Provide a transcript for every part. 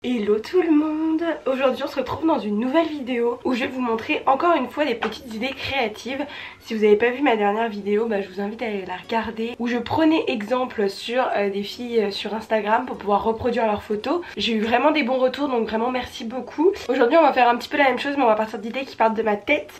Hello tout le monde! Aujourd'hui on se retrouve dans une nouvelle vidéo où je vais vous montrer encore une fois des petites idées créatives. Si vous n'avez pas vu ma dernière vidéo, je vous invite à aller la regarder, où je prenais exemple sur des filles sur Instagram pour pouvoir reproduire leurs photos. J'ai eu vraiment des bons retours, donc vraiment merci beaucoup. Aujourd'hui on va faire un petit peu la même chose, mais on va partir d'idées qui partent de ma tête.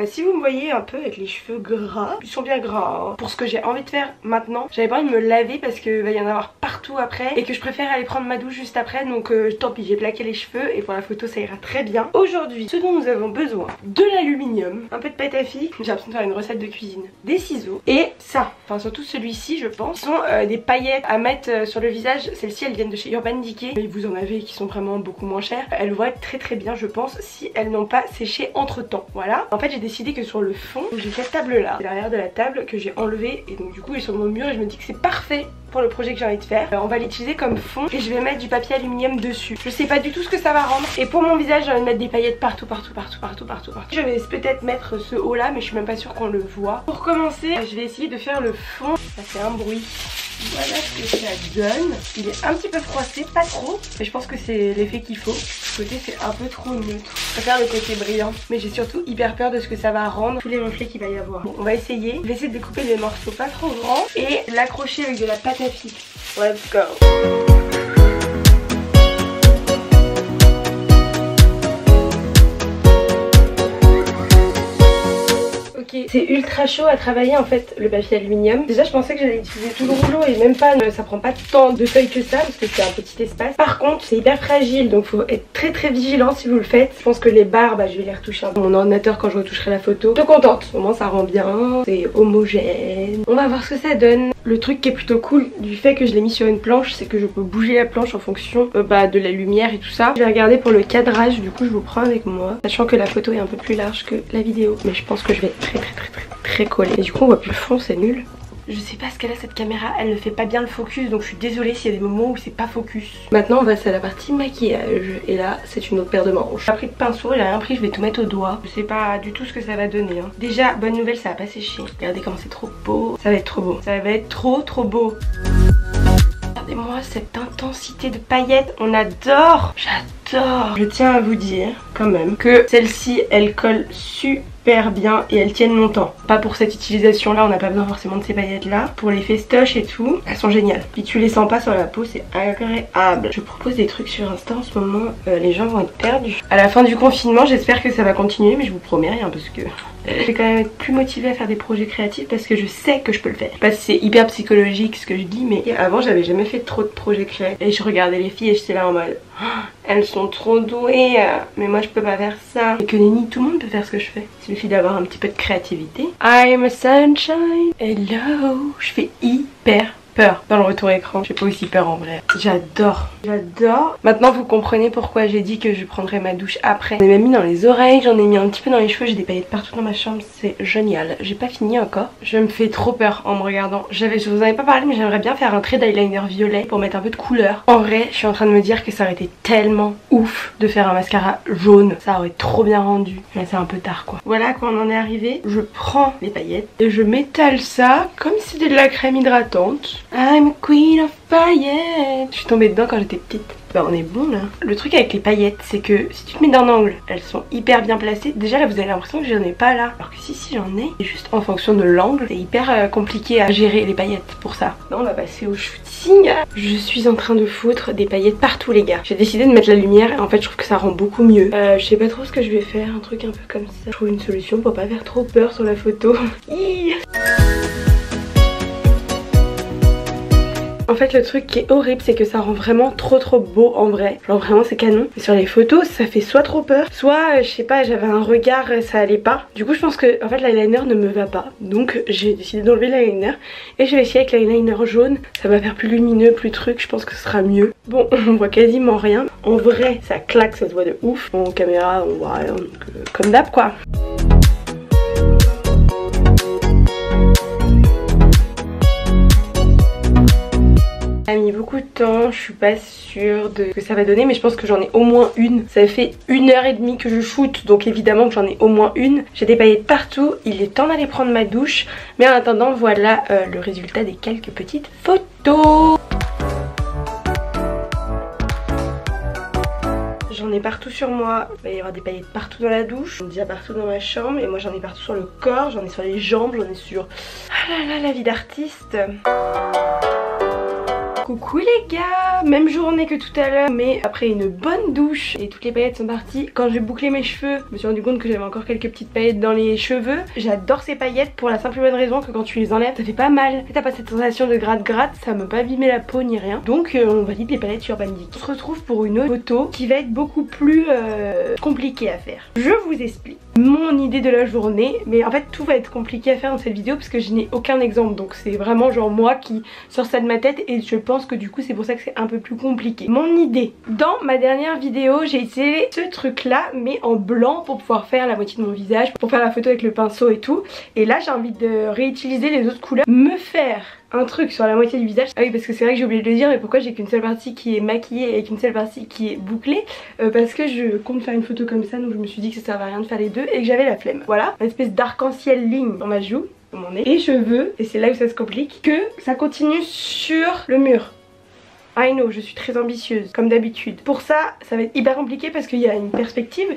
Si vous me voyez un peu avec les cheveux gras, ils sont bien gras hein. Pour ce que j'ai envie de faire maintenant, j'avais pas envie de me laver parce qu'il va y en avoir partout après et que je préfère aller prendre ma douche juste après, donc tant pis, j'ai plaqué les cheveux et pour la photo ça ira très bien. Aujourd'hui, ce dont nous avons besoin, de l'aluminium, un peu de pâte à fixe, j'ai l'impression de faire une recette de cuisine, des ciseaux et ça, enfin surtout celui-ci je pense, sont des paillettes à mettre sur le visage. Celles-ci elles viennent de chez Urban Decay, mais vous en avez qui sont vraiment beaucoup moins chères. Elles vont être très bien je pense si elles n'ont pas séché entre temps. Voilà, en fait j'ai décidé que sur le fond, j'ai cette table là, c'est l'arrière de la table que j'ai enlevée et donc du coup elle est sur mon mur et je me dis que c'est parfait pour le projet que j'ai envie de faire. On va l'utiliser comme fond et je vais mettre du papier aluminium dessus. Je sais pas du tout ce que ça va rendre et pour mon visage j'ai envie de mettre des paillettes partout. Je vais peut-être mettre ce haut là mais je suis même pas sûre qu'on le voit. Pour commencer, je vais essayer de faire le fond. Ça fait un bruit. Voilà ce que ça donne. Il est un petit peu froissé, pas trop, mais je pense que c'est l'effet qu'il faut. Ce côté c'est un peu trop neutre. Je préfère le côté brillant, mais j'ai surtout hyper peur de ce que ça va rendre, tous les reflets qu'il va y avoir. Bon, on va essayer. Je vais essayer de découper des morceaux pas trop grands et l'accrocher avec de la pâte à fixe. Let's go. C'est ultra chaud à travailler en fait le papier aluminium. Déjà je pensais que j'allais utiliser tout le rouleau et même pas, ça prend pas tant de feuilles que ça parce que c'est un petit espace. Par contre c'est hyper fragile donc faut être très vigilant si vous le faites. Je pense que les barres je vais les retoucher dans mon ordinateur quand je retoucherai la photo. Je suis contente, au moins ça rend bien, c'est homogène. On va voir ce que ça donne. Le truc qui est plutôt cool du fait que je l'ai mis sur une planche, c'est que je peux bouger la planche en fonction de la lumière et tout ça. Je vais regarder pour le cadrage, du coup je vous prends avec moi, sachant que la photo est un peu plus large que la vidéo, mais je pense que je vais très collée. Et du coup on voit plus le fond, c'est nul. Je sais pas ce qu'elle a cette caméra, elle ne fait pas bien le focus, donc je suis désolée s'il y a des moments où c'est pas focus. Maintenant on va passer à la partie maquillage et là c'est une autre paire de manches. J'ai pas pris de pinceau, j'ai rien pris, je vais tout mettre au doigt. Je sais pas du tout ce que ça va donner hein. Déjà bonne nouvelle, ça va pas sécher. Regardez comment c'est trop beau, ça va être trop beau, ça va être trop beau. Regardez-moi cette intensité de paillettes, on adore, j'adore. Je tiens à vous dire quand même que celle-ci elle colle super bien et elles tiennent longtemps. Pas pour cette utilisation là, on n'a pas besoin forcément de ces paillettes là. Pour les festoches et tout, elles sont géniales. Puis tu les sens pas sur la peau, c'est agréable. Je propose des trucs sur Insta en ce moment, les gens vont être perdus. À la fin du confinement, j'espère que ça va continuer, mais je vous promets rien parce que je vais quand même être plus motivée à faire des projets créatifs parce que je sais que je peux le faire. Je sais pas si c'est hyper psychologique ce que je dis, mais avant j'avais jamais fait trop de projets créatifs et je regardais les filles et j'étais là en mode elles sont trop douées, mais moi je peux pas faire ça. Et que nenni, tout le monde peut faire ce que je fais. Il suffit d'avoir un petit peu de créativité. I'm a sunshine. Hello. Je fais hyper peur dans le retour écran. Je fais pas aussi peur en vrai. J'adore. Maintenant vous comprenez pourquoi j'ai dit que je prendrais ma douche après. J'en ai même mis dans les oreilles, j'en ai mis un petit peu dans les cheveux, j'ai des paillettes partout dans ma chambre, c'est génial. J'ai pas fini encore. Je me fais trop peur en me regardant. Je vous en avais pas parlé mais j'aimerais bien faire un trait d'eyeliner violet pour mettre un peu de couleur. En vrai je suis en train de me dire que ça aurait été tellement ouf de faire un mascara jaune. Ça aurait trop bien rendu. Mais c'est un peu tard quoi. Voilà quand on en est arrivé. Je prends les paillettes et je m'étale ça comme si c'était de la crème hydratante. I'm queen of paillettes. Je suis tombée dedans quand j'étais petite. On est bon là. Le truc avec les paillettes c'est que si tu te mets d'un angle, elles sont hyper bien placées. Déjà là vous avez l'impression que j'en ai pas là. Alors que si j'en ai, et juste en fonction de l'angle, c'est hyper compliqué à gérer les paillettes pour ça. Là on va passer au shooting. Je suis en train de foutre des paillettes partout les gars. J'ai décidé de mettre la lumière et en fait je trouve que ça rend beaucoup mieux. Je sais pas trop ce que je vais faire, un truc un peu comme ça. Je trouve une solution pour pas faire trop peur sur la photo. En fait le truc qui est horrible c'est que ça rend vraiment trop beau en vrai. Genre vraiment c'est canon. Et sur les photos ça fait soit trop peur, soit je sais pas, j'avais un regard, ça allait pas. Du coup je pense que en fait l'eyeliner ne me va pas. Donc j'ai décidé d'enlever l'eyeliner et je vais essayer avec l'eyeliner jaune. Ça va faire plus lumineux, plus truc, je pense que ce sera mieux. Bon on voit quasiment rien. En vrai ça claque, ça se voit de ouf. En caméra on voit rien, donc, comme d'hab quoi. Ça a mis beaucoup de temps, je suis pas sûre de ce que ça va donner, mais je pense que j'en ai au moins une. Ça fait 1h30 que je shoot, donc évidemment que j'en ai au moins une. J'ai des paillettes partout, il est temps d'aller prendre ma douche. Mais en attendant, voilà le résultat des quelques petites photos. j'en ai partout sur moi. Il va y avoir des paillettes partout dans la douche, déjà partout dans ma chambre. Et moi j'en ai partout sur le corps, j'en ai sur les jambes, j'en ai sur... Ah là là, la vie d'artiste. Coucou les gars, même journée que tout à l'heure, mais après une bonne douche et toutes les paillettes sont parties. Quand j'ai bouclé mes cheveux, je me suis rendu compte que j'avais encore quelques petites paillettes dans les cheveux. J'adore ces paillettes pour la simple et bonne raison que quand tu les enlèves, ça fait pas mal. T'as pas cette sensation de gratte-gratte, ça m'a pas abîmé la peau ni rien. Donc on valide les paillettes Urban Decay. On se retrouve pour une autre photo qui va être beaucoup plus compliquée à faire. Je vous explique mon idée de la journée, mais en fait tout va être compliqué à faire dans cette vidéo parce que je n'ai aucun exemple, donc c'est vraiment genre moi qui sors ça de ma tête et je pense que du coup c'est pour ça que c'est un peu plus compliqué. Mon idée, dans ma dernière vidéo j'ai essayé ce truc là mais en blanc pour pouvoir faire la moitié de mon visage, pour faire la photo avec le pinceau et tout, et là j'ai envie de réutiliser les autres couleurs, me faire un truc sur la moitié du visage. Ah oui, parce que c'est vrai que j'ai oublié de le dire, mais pourquoi j'ai qu'une seule partie qui est maquillée et qu'une seule partie qui est bouclée, parce que je compte faire une photo comme ça, donc je me suis dit que ça servait à rien de faire les deux et que j'avais la flemme. Voilà, une espèce d'arc-en-ciel ligne dans ma joue, dans mon nez, et je veux, et c'est là où ça se complique, que ça continue sur le mur. I know, je suis très ambitieuse, comme d'habitude. Pour ça, ça va être hyper compliqué parce qu'il y a une perspective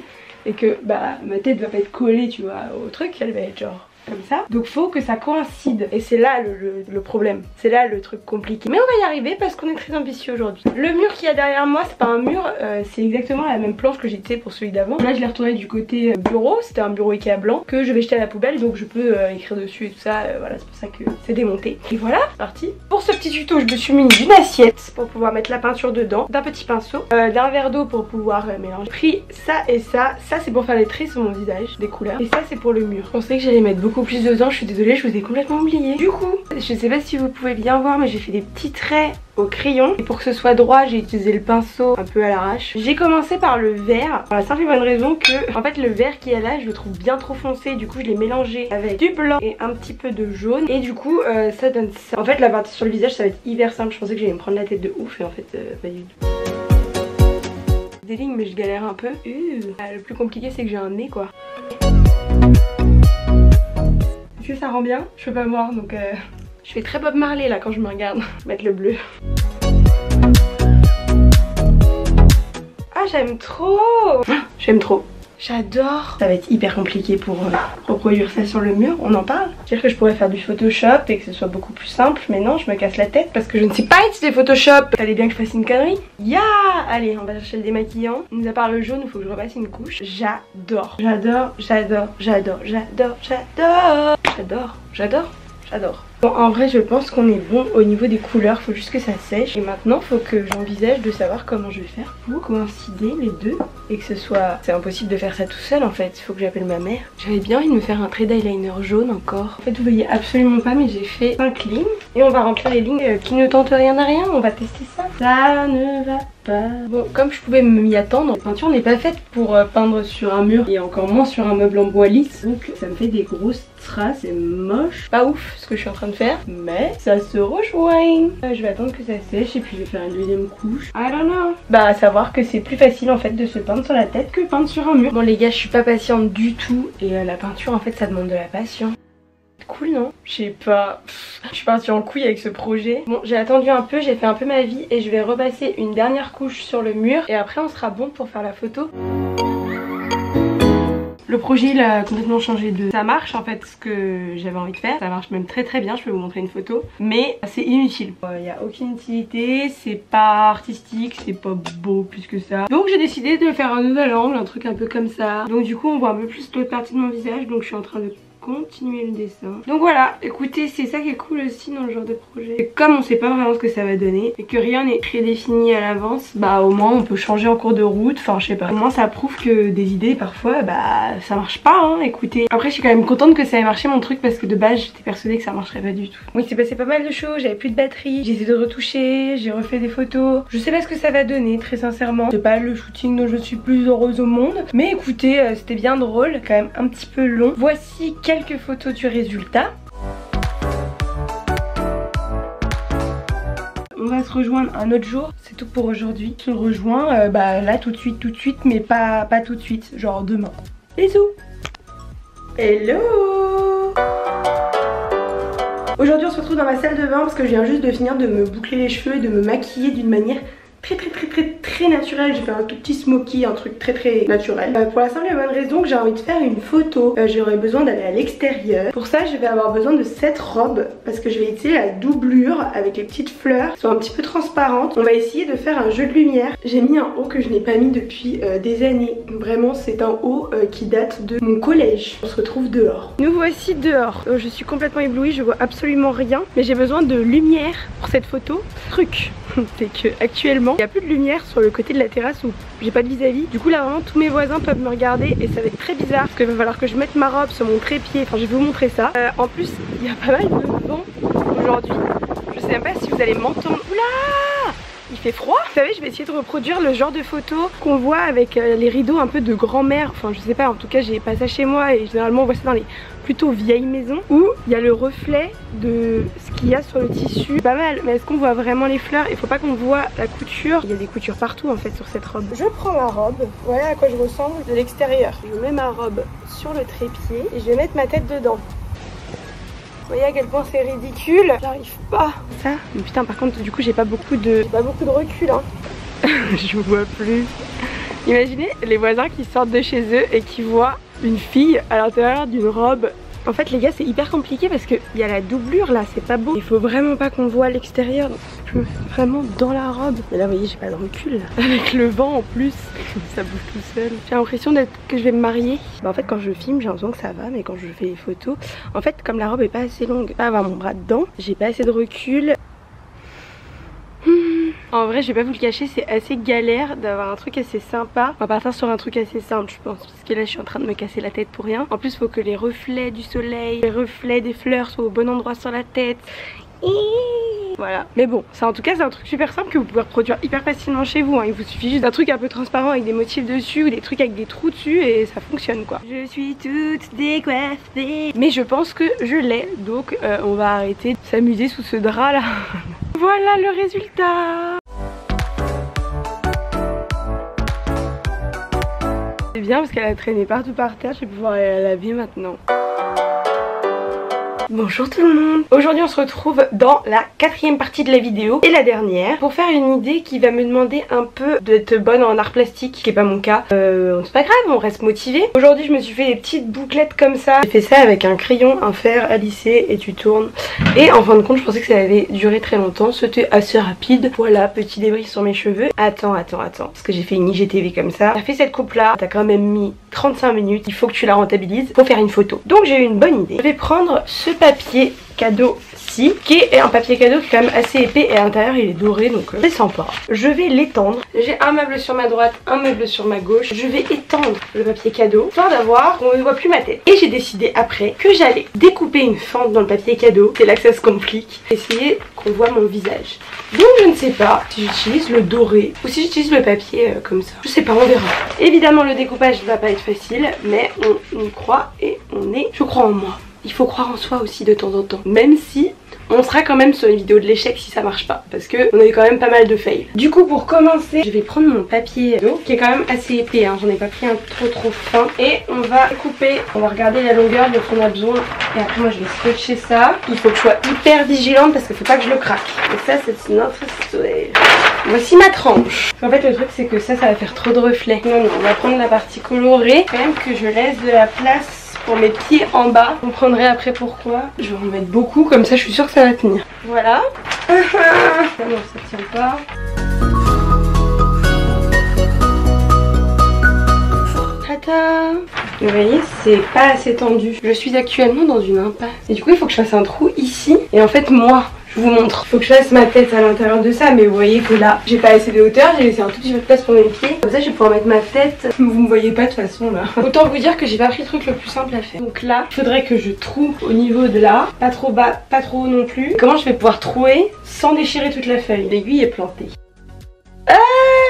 et que bah ma tête va pas être collée, tu vois, au truc, elle va être genre comme ça. Donc faut que ça coïncide et c'est là le problème, c'est là le truc compliqué. Mais on va y arriver parce qu'on est très ambitieux aujourd'hui. Le mur qu'il y a derrière moi, c'est pas un mur, c'est exactement la même planche que j'ai utilisée pour celui d'avant. Là je l'ai retourné du côté bureau, c'était un bureau Ikea blanc que je vais jeter à la poubelle, donc je peux écrire dessus et tout ça, voilà, c'est pour ça que c'est démonté. Et voilà, parti. Pour ce petit tuto, je me suis muni d'une assiette pour pouvoir mettre la peinture dedans, d'un petit pinceau, d'un verre d'eau pour pouvoir mélanger. J'ai pris ça et ça c'est pour faire les traits sur mon visage, des couleurs, et ça c'est pour le mur. Je pensais que j'allais mettre beaucoup plus dedans, je suis désolée, je vous ai complètement oublié. Du coup, je sais pas si vous pouvez bien voir, mais j'ai fait des petits traits au crayon, et pour que ce soit droit j'ai utilisé le pinceau un peu à l'arrache. J'ai commencé par le vert pour la simple et bonne raison que en fait le vert qui est là je le trouve bien trop foncé, du coup je l'ai mélangé avec du blanc et un petit peu de jaune, et du coup ça donne ça. En fait la partie sur le visage ça va être hyper simple, je pensais que j'allais me prendre la tête de ouf et en fait pas du tout. Des lignes mais je galère un peu. Le plus compliqué c'est que j'ai un nez quoi. Est-ce que ça rend bien? Je peux pas voir donc je fais très Bob Marley là quand je me regarde. Je vais mettre le bleu. Ah j'aime trop. J'aime trop. J'adore. Ça va être hyper compliqué pour reproduire ça sur le mur, on en parle. C'est-à-dire que je pourrais faire du Photoshop et que ce soit beaucoup plus simple, mais non, je me casse la tête parce que je ne sais pas utiliser Photoshop. Fallait bien que je fasse une connerie. Allez, on va chercher le démaquillant. Mis à part le jaune, il faut que je repasse une couche. J'adore. J'adore, j'adore, j'adore, j'adore, j'adore. J'adore, j'adore, j'adore. Bon, en vrai je pense qu'on est bon au niveau des couleurs, faut juste que ça sèche. Et maintenant faut que j'envisage de savoir comment je vais faire pour coïncider les deux et que ce soit... C'est impossible de faire ça tout seul en fait, il faut que j'appelle ma mère. J'avais bien envie de me faire un trait d'eyeliner jaune encore. En fait vous voyez absolument pas mais j'ai fait 5 lignes et on va remplir les lignes qui ne tentent rien à rien, on va tester ça. Ça ne va pas. Bon, comme je pouvais m'y attendre, la peinture n'est pas faite pour peindre sur un mur et encore moins sur un meuble en bois lisse, donc ça me fait des grosses traces, c'est moche. Pas ouf ce que je suis en train de faire, mais ça se rejoint. Je vais attendre que ça sèche et puis je vais faire une deuxième couche. I don't know. Bah à savoir que c'est plus facile en fait de se peindre sur la tête que peindre sur un mur. Bon les gars, je suis pas patiente du tout et la peinture en fait ça demande de la patience. Cool non? Je sais pas, je suis partie en couille avec ce projet. Bon j'ai attendu un peu, j'ai fait un peu ma vie et je vais repasser une dernière couche sur le mur et après on sera bon pour faire la photo. Le projet il a complètement changé de... Ça marche en fait ce que j'avais envie de faire, ça marche même très très bien, je peux vous montrer une photo. Mais c'est inutile, il n'y a aucune utilité, c'est pas artistique, c'est pas beau plus que ça. Donc j'ai décidé de faire un nouvel angle, un truc un peu comme ça. Donc du coup on voit un peu plus l'autre partie de mon visage, donc je suis en train de continuer le dessin. Donc voilà, écoutez, c'est ça qui est cool aussi dans le genre de projet. Et comme on sait pas vraiment ce que ça va donner et que rien n'est prédéfini à l'avance, bah au moins on peut changer en cours de route, enfin je sais pas. Au moins ça prouve que des idées parfois bah ça marche pas hein, écoutez. Après je suis quand même contente que ça ait marché mon truc parce que de base j'étais persuadée que ça marcherait pas du tout. Oui, c'est passé pas mal de choses, j'avais plus de batterie, j'ai essayé de retoucher, j'ai refait des photos. Je sais pas ce que ça va donner très sincèrement. C'est pas le shooting dont je suis plus heureuse au monde, mais écoutez c'était bien drôle, quand même un petit peu long. Voici quelques photos du résultat. On va se rejoindre un autre jour, c'est tout pour aujourd'hui. On se rejoint bah là tout de suite, mais pas tout de suite, genre demain. Bisous. Hello. Aujourd'hui on se retrouve dans ma salle de bain parce que je viens juste de finir de me boucler les cheveux et de me maquiller d'une manière très très naturel. J'ai fait un tout petit smoky, un truc très naturel. Pour la simple et bonne raison que j'ai envie de faire une photo. J'aurais besoin d'aller à l'extérieur. Pour ça, je vais avoir besoin de cette robe parce que je vais utiliser la doublure avec les petites fleurs qui sont un petit peu transparentes. On va essayer de faire un jeu de lumière. J'ai mis un haut que je n'ai pas mis depuis des années. Vraiment, c'est un haut qui date de mon collège. On se retrouve dehors. Nous voici dehors. Je suis complètement éblouie, je vois absolument rien, mais j'ai besoin de lumière pour cette photo. Truc, c'est que actuellement il n'y a plus de lumière sur le côté de la terrasse où j'ai pas de vis-à-vis. Du coup là vraiment tous mes voisins peuvent me regarder et ça va être très bizarre parce qu'il va falloir que je mette ma robe sur mon trépied. Enfin je vais vous montrer ça. En plus il y a pas mal de vent aujourd'hui. Je sais même pas si vous allez m'entendre. Oula! Il fait froid. Vous savez, je vais essayer de reproduire le genre de photos qu'on voit avec les rideaux un peu de grand-mère. Enfin, je sais pas, en tout cas, j'ai pas ça chez moi et généralement on voit ça dans les plutôt vieilles maisons où il y a le reflet de ce qu'il y a sur le tissu. Pas mal, mais est-ce qu'on voit vraiment les fleurs? Il faut pas qu'on voit la couture. Il y a des coutures partout en fait sur cette robe. Je prends ma robe, voilà à quoi je ressemble de l'extérieur. Je mets ma robe sur le trépied et je vais mettre ma tête dedans. Vous voyez à quel point c'est ridicule. J'arrive pas. Ça, mais putain par contre du coup j'ai pas beaucoup de recul hein. Je vois plus. Imaginez les voisins qui sortent de chez eux et qui voient une fille à l'intérieur d'une robe. En fait les gars c'est hyper compliqué parce qu'il y a la doublure là, c'est pas beau. Il faut vraiment pas qu'on voit l'extérieur. Je me fais vraiment dans la robe. Et là vous voyez j'ai pas de recul là. Avec le vent en plus, ça bouge tout seul. J'ai l'impression que je vais me marier. Bah en fait quand je filme j'ai l'impression que ça va, mais quand je fais les photos, en fait comme la robe est pas assez longue, pas avoir mon bras dedans, j'ai pas assez de recul. En vrai je vais pas vous le cacher, c'est assez galère d'avoir un truc assez sympa. On va partir sur un truc assez simple je pense, parce que là je suis en train de me casser la tête pour rien. En plus il faut que les reflets du soleil, les reflets des fleurs soient au bon endroit sur la tête. Voilà, mais bon, ça en tout cas c'est un truc super simple que vous pouvez reproduire hyper facilement chez vous hein. Il vous suffit juste d'un truc un peu transparent avec des motifs dessus ou des trucs avec des trous dessus et ça fonctionne quoi. Je suis toute décoiffée, mais je pense que je l'ai, donc on va arrêter de s'amuser sous ce drap là. Voilà le résultat. C'est bien parce qu'elle a traîné partout par terre, je vais pouvoir aller la laver maintenant. Bonjour tout le monde. Aujourd'hui on se retrouve dans la 4e partie de la vidéo et la dernière pour faire une idée qui va me demander un peu d'être bonne en art plastique, qui est pas mon cas. C'est pas grave, on reste motivé. Aujourd'hui je me suis fait des petites bouclettes comme ça. J'ai fait ça avec un crayon, un fer à lisser et tu tournes. Et en fin de compte je pensais que ça allait durer très longtemps. C'était assez rapide. Voilà, petit débris sur mes cheveux. Attends. Parce que j'ai fait une IGTV comme ça. T'as fait cette coupe là, t'as quand même mis 35 minutes. Il faut que tu la rentabilises pour faire une photo. Donc j'ai eu une bonne idée. Je vais prendre ce papier cadeau-ci qui est un papier cadeau qui est quand même assez épais et à l'intérieur il est doré donc c'est sympa. Je vais l'étendre. J'ai un meuble sur ma droite, un meuble sur ma gauche. Je vais étendre le papier cadeau histoire d'avoir qu'on ne voit plus ma tête. Et j'ai décidé après que j'allais découper une fente dans le papier cadeau. C'est là que ça se complique. Essayer qu'on voit mon visage. Donc je ne sais pas si j'utilise le doré ou si j'utilise le papier comme ça. Je sais pas, on verra. Évidemment le découpage ne va pas être facile mais on y croit et je crois en moi. Il faut croire en soi aussi de temps en temps, même si on sera quand même sur une vidéo de l'échec si ça marche pas, parce que on a eu quand même pas mal de fails. Du coup pour commencer je vais prendre mon papier qui est quand même assez épais hein. J'en ai pas pris un trop fin et on va couper, on va regarder la longueur dont on a besoin et après moi je vais scotcher ça. Il faut que je sois hyper vigilante parce qu'il faut pas que je le craque et ça c'est une autre histoire. Voici ma tranche. En fait le truc c'est que ça va faire trop de reflets. Non, on va prendre la partie colorée, quand même que je laisse de la place pour mes pieds en bas. Vous comprendrez après pourquoi. Je vais en mettre beaucoup, comme ça je suis sûre que ça va tenir. Voilà. Non, ça tient pas. Tata. Vous voyez, c'est pas assez tendu. Je suis actuellement dans une impasse. Et du coup, il faut que je fasse un trou ici. Et en fait, moi, je vous montre. Il faut que je fasse ma tête à l'intérieur de ça. Mais vous voyez que là, j'ai pas assez de hauteur. J'ai laissé un tout petit peu de place pour mes pieds. Comme ça, je vais pouvoir mettre ma tête. Vous me voyez pas de toute façon là. Autant vous dire que j'ai pas pris le truc le plus simple à faire. Donc là, il faudrait que je troue au niveau de là. Pas trop bas, pas trop haut non plus. Comment je vais pouvoir trouer sans déchirer toute la feuille? L'aiguille est plantée.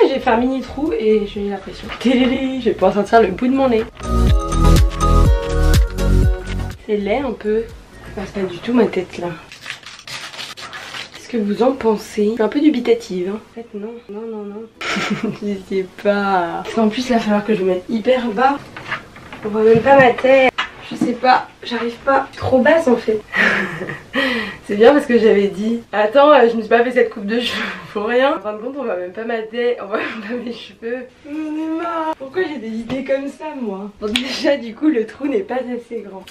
J'ai fait un mini trou et j'ai la pression. Je vais pouvoir sortir le bout de mon nez. C'est laid un peu. Ça passe pas du tout ma tête là. Qu'est-ce que vous en pensez? Je suis un peu dubitative hein. En fait non. Je sais pas. Parce qu'en plus là il va falloir que je me mette hyper bas. On voit même pas ma tête. Je sais sais pas, j'arrive pas. Trop basse en fait. C'est bien parce que j'avais dit attends, je me suis pas fait cette coupe de cheveux pour rien. En fin de compte, on va même pas ma tête, on va même pas mes cheveux. J'en ai marre. Pourquoi j'ai des idées comme ça moi? Bon, déjà du coup le trou n'est pas assez grand.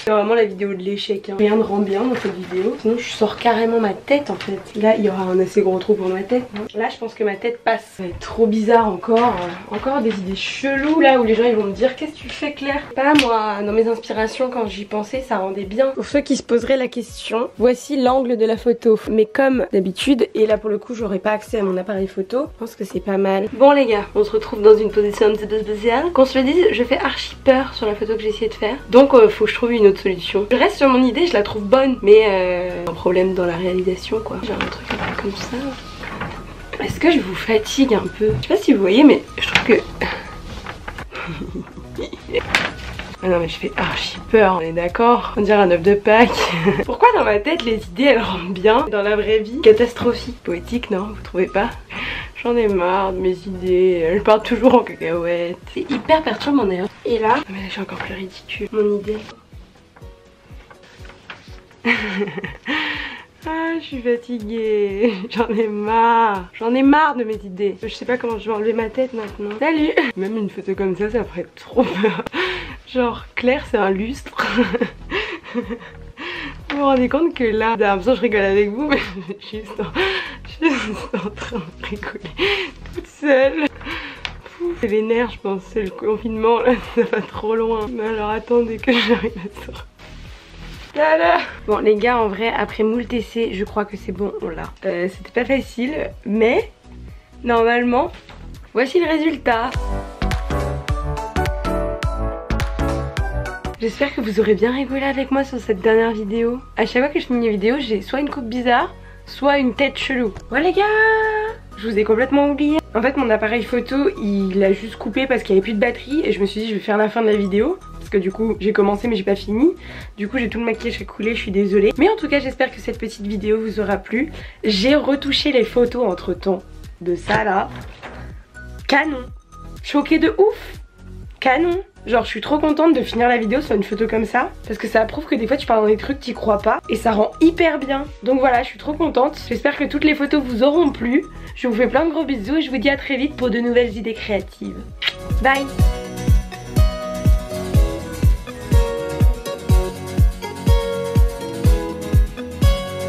C'est vraiment la vidéo de l'échec, hein. Rien ne rend bien dans cette vidéo, sinon je sors carrément ma tête en fait. Là il y aura un assez gros trou pour ma tête, hein. Là je pense que ma tête passe. Ça va être trop bizarre encore. Encore des idées cheloues là où les gens ils vont me dire qu'est-ce que tu fais Claire? Pas moi, dans mes inspirations quand j'y pensais ça rendait bien. Pour ceux qui se poseraient la question, voici l'angle de la photo. Mais comme d'habitude, et là pour le coup j'aurai pas accès à mon appareil photo, je pense que c'est pas mal. Bon les gars, on se retrouve dans une position un petit peu spéciale. Qu'on se le dise, je fais archi peur sur la photo que j'ai essayé de faire. Donc faut que je trouve une autre solution. Je reste sur mon idée, je la trouve bonne, mais un problème dans la réalisation quoi. J'ai un truc un peu comme ça. Est-ce que je vous fatigue un peu? Je sais pas si vous voyez, mais je trouve que... Ah non mais je fais archi peur, on est d'accord? On dirait un œuf de Pâques. Pourquoi dans ma tête les idées elles rentrent bien, dans la vraie vie catastrophique? Poétique non? Vous trouvez pas? J'en ai marre de mes idées, elles partent toujours en cacahuète. C'est hyper perturbant d'ailleurs. Et là, mais là je suis encore plus ridicule. Mon idée. Ah, je suis fatiguée, j'en ai marre de mes idées. Je sais pas comment je vais enlever ma tête maintenant. Salut. Même une photo comme ça ferait trop peur. Genre Claire c'est un lustre. Vous vous rendez compte que là, j'ai l'impression que je rigole avec vous, mais je suis juste en train de rigoler toute seule. C'est les nerfs je pense, c'est le confinement là, ça va trop loin. Mais alors attendez que j'arrive à sortir. Voilà. Bon les gars, en vrai après moult essais je crois que c'est bon, on l'a. C'était pas facile mais normalement voici le résultat. J'espère que vous aurez bien rigolé avec moi sur cette dernière vidéo. À chaque fois que je finis une vidéo j'ai soit une coupe bizarre, soit une tête chelou. Ouais les gars, je vous ai complètement oublié. En fait mon appareil photo il a juste coupé parce qu'il n'y avait plus de batterie. Et je me suis dit je vais faire la fin de la vidéo, parce que du coup j'ai commencé mais j'ai pas fini. Du coup j'ai tout le maquillage qui a coulé, je suis désolée. Mais en tout cas j'espère que cette petite vidéo vous aura plu. J'ai retouché les photos entre temps de ça là. Canon. Choquée de ouf. Canon. Genre je suis trop contente de finir la vidéo sur une photo comme ça, parce que ça prouve que des fois tu pars dans des trucs t'y crois pas et ça rend hyper bien. Donc voilà, je suis trop contente. J'espère que toutes les photos vous auront plu. Je vous fais plein de gros bisous et je vous dis à très vite pour de nouvelles idées créatives. Bye.